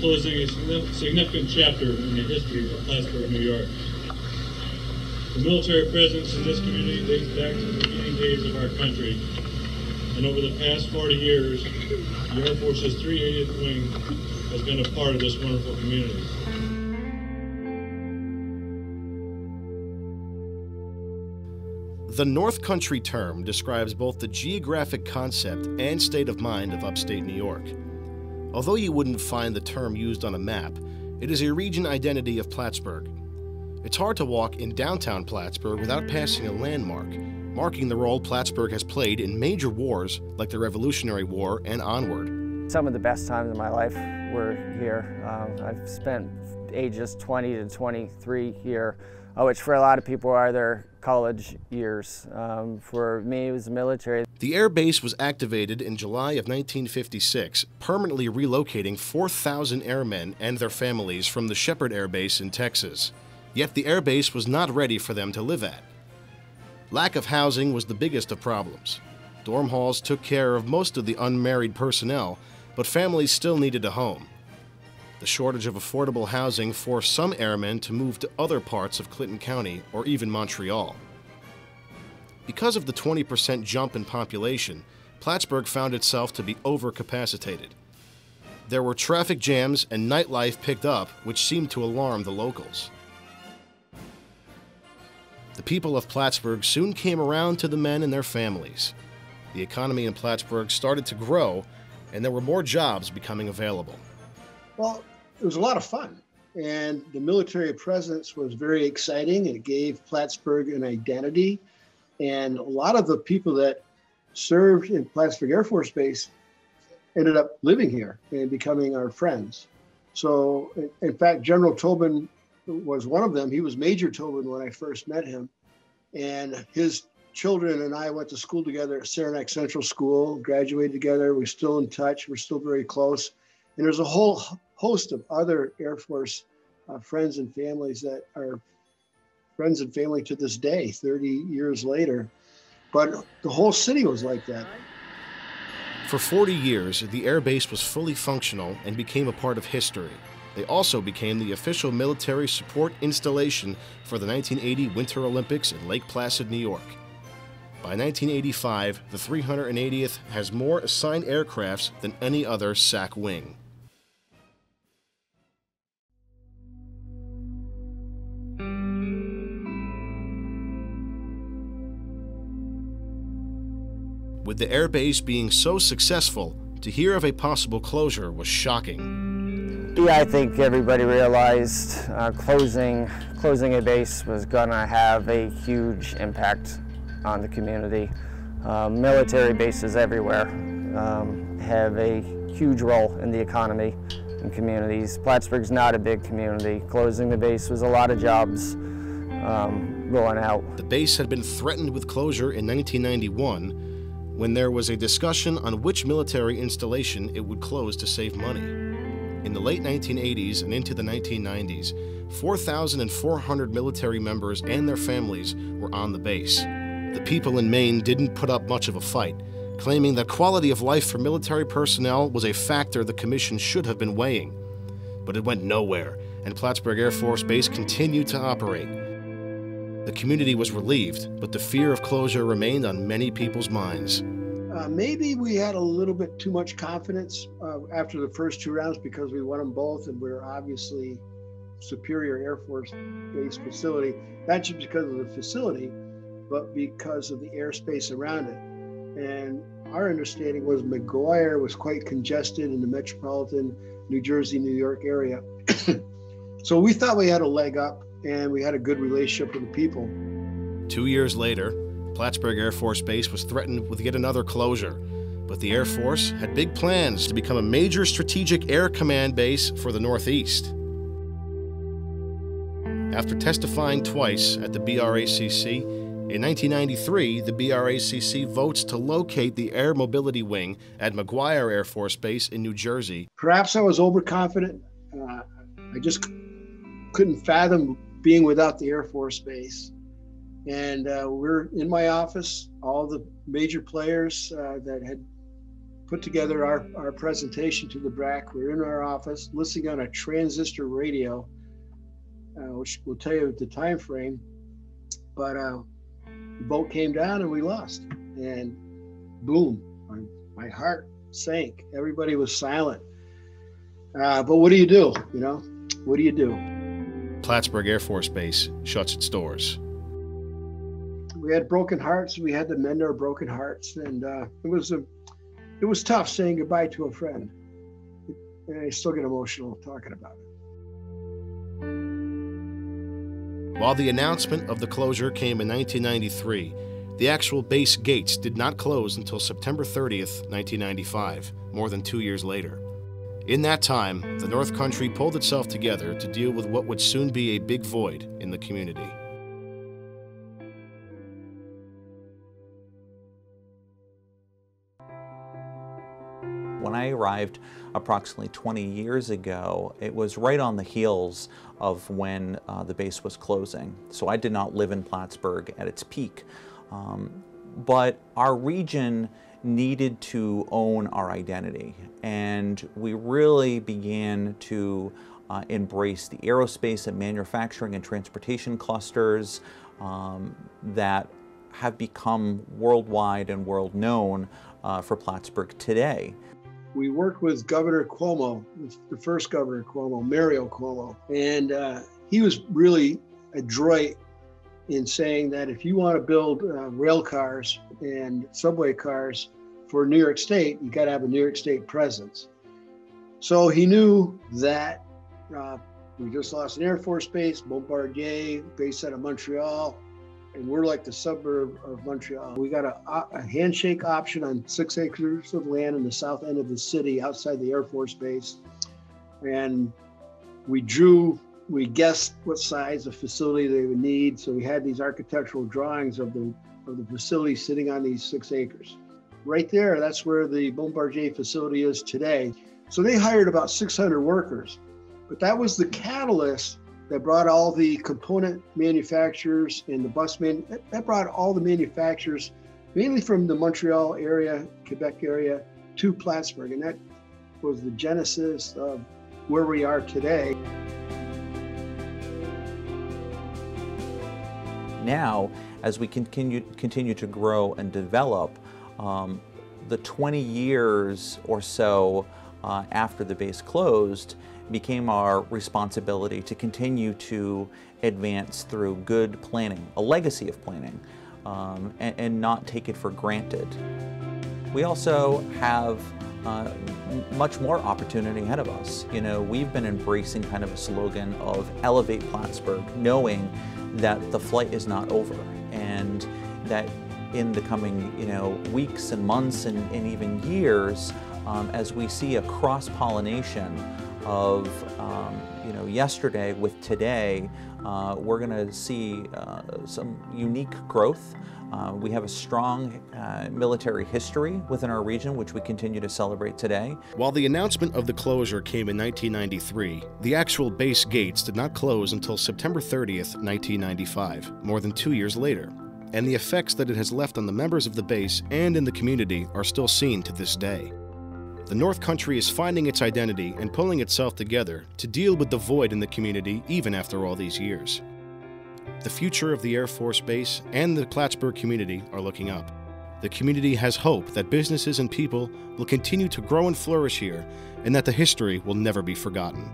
closing a significant chapter in the history of Plattsburgh, New York. The military presence in this community dates back to the beginning days of our country, and over the past 40 years, the Air Force's 380th Wing has been a part of this wonderful community. The North Country term describes both the geographic concept and state of mind of upstate New York. Although you wouldn't find the term used on a map, it is a region identity of Plattsburgh. It's hard to walk in downtown Plattsburgh without passing a landmark, marking the role Plattsburgh has played in major wars like the Revolutionary War and onward. Some of the best times of my life were here. I've spent ages 20 to 23 here, which for a lot of people are their college years. For me, it was the military. The air base was activated in July of 1956, permanently relocating 4,000 airmen and their families from the Shepherd Air Base in Texas. Yet the air base was not ready for them to live at. Lack of housing was the biggest of problems. Dorm halls took care of most of the unmarried personnel, but families still needed a home. The shortage of affordable housing forced some airmen to move to other parts of Clinton County or even Montreal. Because of the 20% jump in population, Plattsburgh found itself to be overcapacitated. There were traffic jams and nightlife picked up, which seemed to alarm the locals. The people of Plattsburgh soon came around to the men and their families. The economy in Plattsburgh started to grow, and there were more jobs becoming available. Well, it was a lot of fun, and the military presence was very exciting. It gave Plattsburgh an identity, and a lot of the people that served in Plattsburgh Air Force Base ended up living here and becoming our friends. So, in fact, General Tobin was one of them. He was Major Tobin when I first met him, and his children and I went to school together at Saranac Central School, graduated together. We're still in touch. We're still very close. And there's a whole host of other Air Force friends and families that are friends and family to this day, 30 years later. But the whole city was like that. For 40 years, the air base was fully functional and became a part of history. They also became the official military support installation for the 1980 Winter Olympics in Lake Placid, New York. By 1985, the 380th has more assigned aircrafts than any other SAC wing. With the air base being so successful, to hear of a possible closure was shocking. Yeah, I think everybody realized closing a base was gonna have a huge impact on the community. Military bases everywhere have a huge role in the economy and communities. Plattsburgh's not a big community. Closing the base was a lot of jobs going out. The base had been threatened with closure in 1991 when there was a discussion on which military installation it would close to save money. In the late 1980s and into the 1990s, 4,400 military members and their families were on the base. The people in Maine didn't put up much of a fight, claiming that quality of life for military personnel was a factor the commission should have been weighing. But it went nowhere, and Plattsburgh Air Force Base continued to operate. The community was relieved, but the fear of closure remained on many people's minds. Maybe we had a little bit too much confidence after the first two rounds because we won them both, and we're obviously superior Air Force Base facility, not just because of the facility, but because of the airspace around it. And our understanding was McGuire was quite congested in the metropolitan New Jersey, New York area. So we thought we had a leg up, and we had a good relationship with the people. 2 years later, Plattsburgh Air Force Base was threatened with yet another closure, but the Air Force had big plans to become a major strategic air command base for the Northeast. After testifying twice at the BRACC, in 1993, the BRACC votes to locate the Air Mobility Wing at McGuire Air Force Base in New Jersey. Perhaps I was overconfident. I just couldn't fathom being without the Air Force Base. And we're in my office, all the major players that had put together our presentation to the BRAC. We're in our office listening on a transistor radio, which will tell you the time frame. But the boat came down and we lost. And boom, my heart sank. Everybody was silent. But what do you do? You know, what do you do? Plattsburgh Air Force Base shuts its doors. We had broken hearts. We had to mend our broken hearts, and it was tough saying goodbye to a friend. And I still get emotional talking about it. While the announcement of the closure came in 1993, the actual base gates did not close until September 30th, 1995, more than 2 years later. In that time, the North Country pulled itself together to deal with what would soon be a big void in the community. When I arrived approximately 20 years ago, it was right on the heels of when the base was closing. So I did not live in Plattsburgh at its peak. But our region needed to own our identity, and we really began to embrace the aerospace and manufacturing and transportation clusters that have become worldwide and world known for Plattsburgh today. We worked with Governor Cuomo, the first Governor Cuomo, Mario Cuomo, and he was really adroit in saying that if you want to build rail cars and subway cars for New York State, you got to have a New York State presence. So he knew that we just lost an Air Force base, Bombardier, based out of Montreal, and we're like the suburb of Montreal. We got a handshake option on 6 acres of land in the south end of the city outside the Air Force Base. And we guessed what size of facility they would need. So we had these architectural drawings of the facility sitting on these 6 acres. Right there, that's where the Bombardier facility is today. So they hired about 600 workers, but that was the catalyst that brought all the component manufacturers and the that brought all the manufacturers, mainly from the Montreal area, Quebec area, to Plattsburgh. And that was the genesis of where we are today. Now, as we continue to grow and develop, the 20 years or so after the base closed became our responsibility to continue to advance through good planning, a legacy of planning, and not take it for granted. We also have much more opportunity ahead of us. You know, we've been embracing kind of a slogan of elevate Plattsburgh, knowing that the flight is not over, and that in the coming weeks and months and even years, as we see a cross-pollination of yesterday with today, we're going to see some unique growth. We have a strong military history within our region, which we continue to celebrate today. While the announcement of the closure came in 1993, the actual base gates did not close until September 30th, 1995, more than 2 years later. And the effects that it has left on the members of the base and in the community are still seen to this day. The North Country is finding its identity and pulling itself together to deal with the void in the community even after all these years. The future of the Air Force Base and the Plattsburgh community are looking up. The community has hope that businesses and people will continue to grow and flourish here, and that the history will never be forgotten.